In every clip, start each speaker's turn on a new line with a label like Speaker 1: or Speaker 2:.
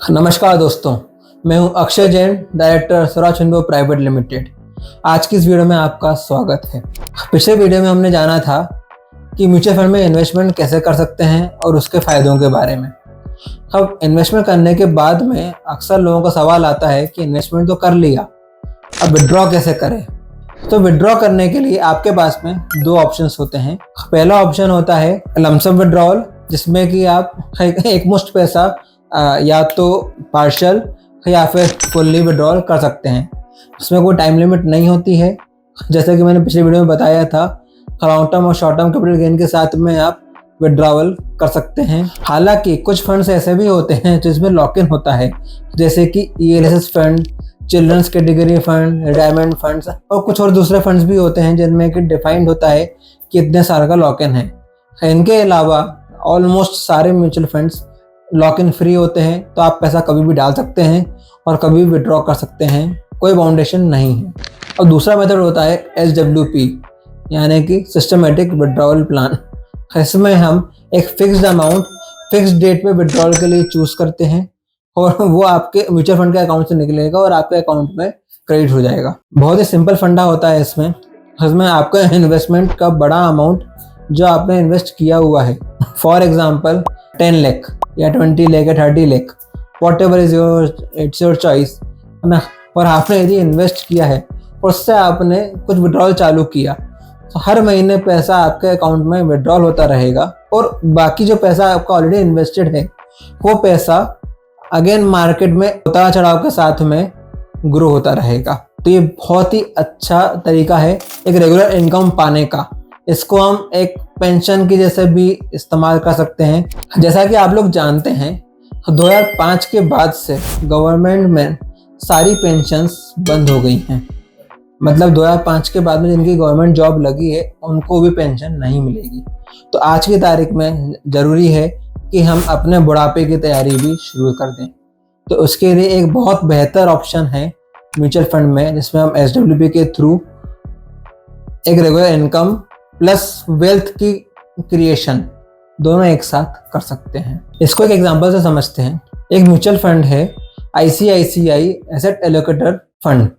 Speaker 1: नमस्कार दोस्तों, मैं हूं Akshay Jain, director Swaraj Finbo private limited. आज की इस वीडियो में आपका स्वागत है। पिछले वीडियो में हमने जाना था कि म्यूचुअल फंड में इन्वेस्टमेंट कैसे कर सकते हैं और उसके फ़ायदों के बारे में। अब इन्वेस्टमेंट करने के बाद में अक्सर लोगों का सवाल आता है कि इन्वेस्टमेंट तो कर लिया, अब विड्रॉ कैसे करें। तो विड्रॉ करने के लिए आपके पास में दो ऑप्शंस होते हैं। पहला ऑप्शन होता है लमसम विड्रॉल, जिसमें कि आप एक मुश्त पैसा या तो पार्शियल या फिर फुल्ली विड्रॉल कर सकते हैं। इसमें कोई टाइम लिमिट नहीं होती है। जैसे कि मैंने पिछले वीडियो में बताया था, लॉन्ग टर्म और शॉर्ट टर्म कैपिटल गेन के साथ में आप विड्रॉवल कर सकते हैं। हालांकि कुछ फंड्स ऐसे भी होते हैं जिसमें लॉक इन होता है, जैसे कि ELSS fund, children's category fund, retirement funds और कुछ और दूसरे फंड्स भी होते हैं जिनमें कि डिफाइंड होता है कि इतने साल का लॉक इन है। इनके अलावा ऑलमोस्ट सारे mutual funds lock in free होते हैं, तो आप पैसा कभी भी डाल सकते हैं और कभी भी विड्रॉ कर सकते हैं, कोई बाउंडेशन नहीं है। और दूसरा मेथड होता है SWP, यानी कि सिस्टमेटिक विड्रॉवल प्लान। इसमें हम एक फिक्स्ड अमाउंट फिक्स्ड डेट पे विड्रॉल के लिए चूज करते हैं और वो आपके म्यूचुअल फंड के अकाउंट से निकलेगा और आपके अकाउंट में क्रेडिट हो जाएगा। बहुत ही सिंपल फंडा होता है इसमें आपका इन्वेस्टमेंट का बड़ा अमाउंट जो आपने इन्वेस्ट किया हुआ है, फॉर एग्जाम्पल 10 लाख या 20 लाख या 30 lakh, what ever its your choice, है ना। और आपने यदि इन्वेस्ट किया है और उससे आपने कुछ विड्रॉल चालू किया, तो हर महीने पैसा आपके अकाउंट में विड्रॉल होता रहेगा और बाकी जो पैसा आपका ऑलरेडी इन्वेस्टेड है वो पैसा अगेन मार्केट में उतार चढ़ाव के साथ में ग्रो होता रहेगा। तो ये बहुत ही अच्छा तरीका है एक रेगुलर इनकम पाने का। इसको हम एक पेंशन की जैसे भी इस्तेमाल कर सकते हैं। जैसा कि आप लोग जानते हैं, 2005 के बाद से गवर्नमेंट में सारी पेंशन्स बंद हो गई हैं। मतलब 2005 के बाद में जिनकी गवर्नमेंट जॉब लगी है उनको भी पेंशन नहीं मिलेगी। तो आज की तारीख में ज़रूरी है कि हम अपने बुढ़ापे की तैयारी भी शुरू कर दें। तो उसके लिए एक बहुत बेहतर ऑप्शन है म्यूचुअल फंड में, जिसमें हम SWP के थ्रू एक रेगुलर इनकम प्लस वेल्थ की क्रिएशन दोनों एक साथ कर सकते हैं। इसको एक एग्जांपल से समझते हैं। एक म्यूचुअल फंड है ICICI एसेट एलोकेटर फंड।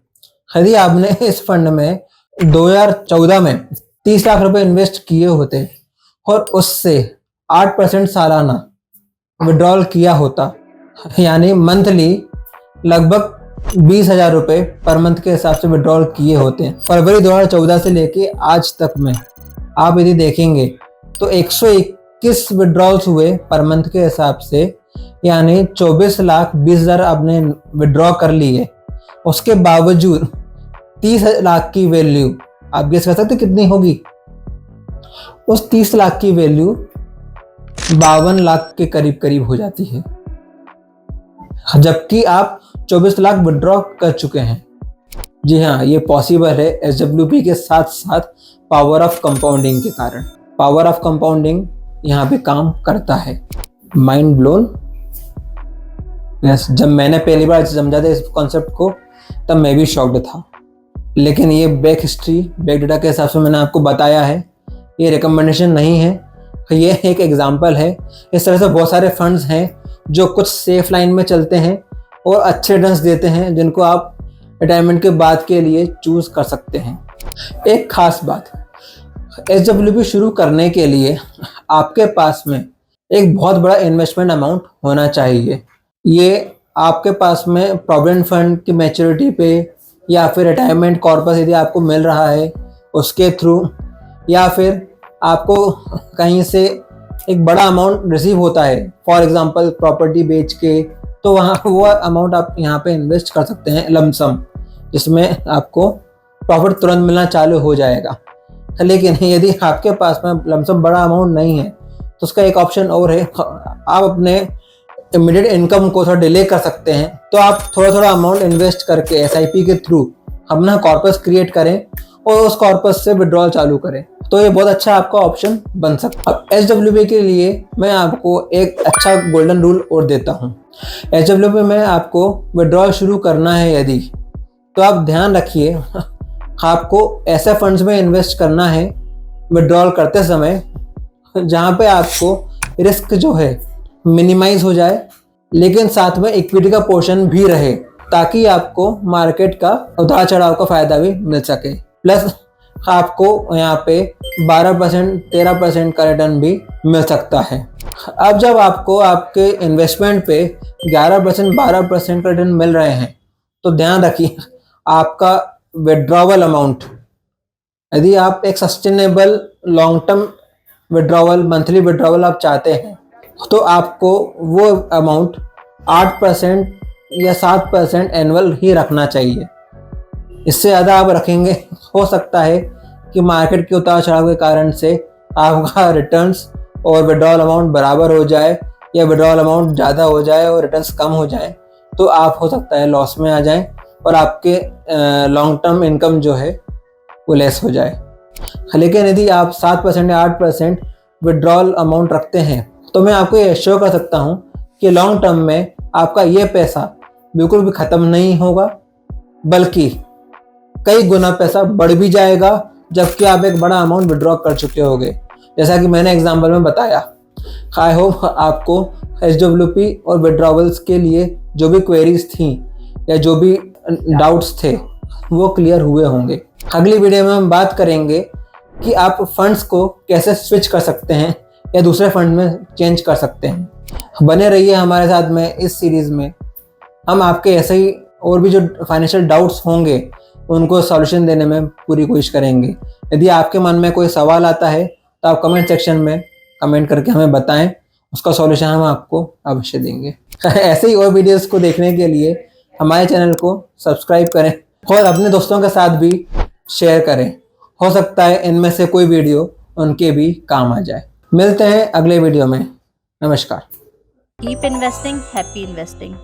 Speaker 1: यदि आपने इस फंड में 2014 में 30 लाख रुपए इन्वेस्ट किए होते और उससे 8% सालाना विड्रॉल किया होता, यानी मंथली लगभग 20,000 रुपये पर मंथ के हिसाब से विड्रॉल किए होते हैं। फरवरी 2014 से लेके आज तक में आप यदि देखेंगे तो 121 विड्रॉल्स हुए पर मंथ के हिसाब से, यानी 24,20,000 आपने विड्रॉ कर ली है। उसके बावजूद 30 लाख की वैल्यू आप गेस कर सकते कितनी होगी? उस 30 लाख की वैल्यू 52 लाख के करीब करीब हो जाती है, जबकि आप 24 लाख विड्रॉ कर चुके हैं। जी हाँ, ये पॉसिबल है SWP के साथ साथ पावर ऑफ कंपाउंडिंग के कारण। पावर ऑफ कंपाउंडिंग यहाँ पे काम करता है। Mind blown. जब मैंने पहली बार समझा था इस कॉन्सेप्ट को, तब मैं भी शॉक्ड था, लेकिन ये बैक हिस्ट्री बैक डेटा के हिसाब से मैंने आपको बताया है। ये रिकमेंडेशन नहीं है, ये एक एग्जाम्पल है। इस तरह से बहुत सारे फंड्स हैं जो कुछ सेफ लाइन में चलते हैं और अच्छे रिटर्न्स देते हैं, जिनको आप रिटायरमेंट के बाद के लिए चूज कर सकते हैं। एक खास बात, SWP शुरू करने के लिए आपके पास में एक बहुत बड़ा इन्वेस्टमेंट अमाउंट होना चाहिए। ये आपके पास में प्रोविडेंट फंड की मैच्योरिटी पे या फिर रिटायरमेंट कॉर्पस यदि आपको मिल रहा है उसके थ्रू, या फिर आपको कहीं से एक बड़ा अमाउंट रिसीव होता है, फॉर एग्जांपल प्रॉपर्टी बेच के, तो वहाँ वो अमाउंट आप यहाँ पे इन्वेस्ट कर सकते हैं लमसम, जिसमें आपको प्रॉफिट तुरंत मिलना चालू हो जाएगा। लेकिन यदि आपके पास में लमसम बड़ा अमाउंट नहीं है तो उसका एक ऑप्शन और है, आप अपने इमीडिएट इनकम को थोड़ा डिले कर सकते हैं। तो आप थोड़ा थोड़ा अमाउंट इन्वेस्ट करके SIP के थ्रू अपना कॉर्पस क्रिएट करें और उस कॉर्पस से विड्रॉल चालू करें, तो ये बहुत अच्छा आपका ऑप्शन बन सकता है। अब SWP के लिए मैं आपको एक अच्छा गोल्डन रूल और देता हूँ। SWP में आपको विड्रॉल शुरू करना है यदि, तो आप ध्यान रखिए आपको ऐसे फंड्स में इन्वेस्ट करना है विड्रॉल करते समय जहाँ पे आपको रिस्क जो है मिनिमाइज हो जाए, लेकिन साथ में इक्विटी का पोर्शन भी रहे, ताकि आपको मार्केट का उतार चढ़ाव का फायदा भी मिल सके। प्लस आपको यहाँ पे 12% 13% का रिटर्न भी मिल सकता है। अब जब आपको आपके इन्वेस्टमेंट पे 11% 12% का रिटर्न मिल रहे हैं, तो ध्यान रखिए आपका विड्रॉवल अमाउंट, यदि आप एक sustainable long term withdrawal, monthly withdrawal आप चाहते हैं, तो आपको वो अमाउंट 8% या 7% एनुअल ही रखना चाहिए। इससे ज़्यादा आप रखेंगे, हो सकता है कि मार्केट के उतार चढ़ाव के कारण से आपका रिटर्न्स और विड्रॉवल अमाउंट बराबर हो जाए, या विड्रॉवल अमाउंट ज़्यादा हो जाए और रिटर्न्स कम हो जाए, तो आप हो सकता है लॉस में आ जाएं और आपके लॉन्ग टर्म इनकम जो है वो लेस हो जाए। लेकिन यदि आप 7% या 8% विड्रॉवल अमाउंट रखते हैं, तो मैं आपको ये एश्योर कर सकता हूँ कि लॉन्ग टर्म में आपका ये पैसा बिल्कुल भी ख़त्म नहीं होगा, बल्कि कई गुना पैसा बढ़ भी जाएगा, जबकि आप एक बड़ा अमाउंट विड्रॉ कर चुके होंगे, जैसा कि मैंने एग्जाम्पल में बताया। आई होप आपको SWP और विड्रॉवल्स के लिए जो भी क्वेरीज थी या जो भी डाउट्स थे वो क्लियर हुए होंगे। अगली वीडियो में हम बात करेंगे कि आप फंड्स को कैसे स्विच कर सकते हैं या दूसरे फंड में चेंज कर सकते हैं। बने रहिए हमारे साथ में इस सीरीज़ में। हम आपके ऐसे ही और भी जो फाइनेंशियल डाउट्स होंगे उनको सॉल्यूशन देने में पूरी कोशिश करेंगे। यदि आपके मन में कोई सवाल आता है तो आप कमेंट सेक्शन में कमेंट करके हमें बताएं, उसका सॉल्यूशन हम आपको अवश्य देंगे। ऐसे ही और वीडियोस को देखने के लिए हमारे चैनल को सब्सक्राइब करें और अपने दोस्तों के साथ भी शेयर करें। हो सकता है इनमें से कोई वीडियो उनके भी काम आ जाए। मिलते हैं अगले वीडियो में। नमस्कार।
Speaker 2: Keep investing, happy investing.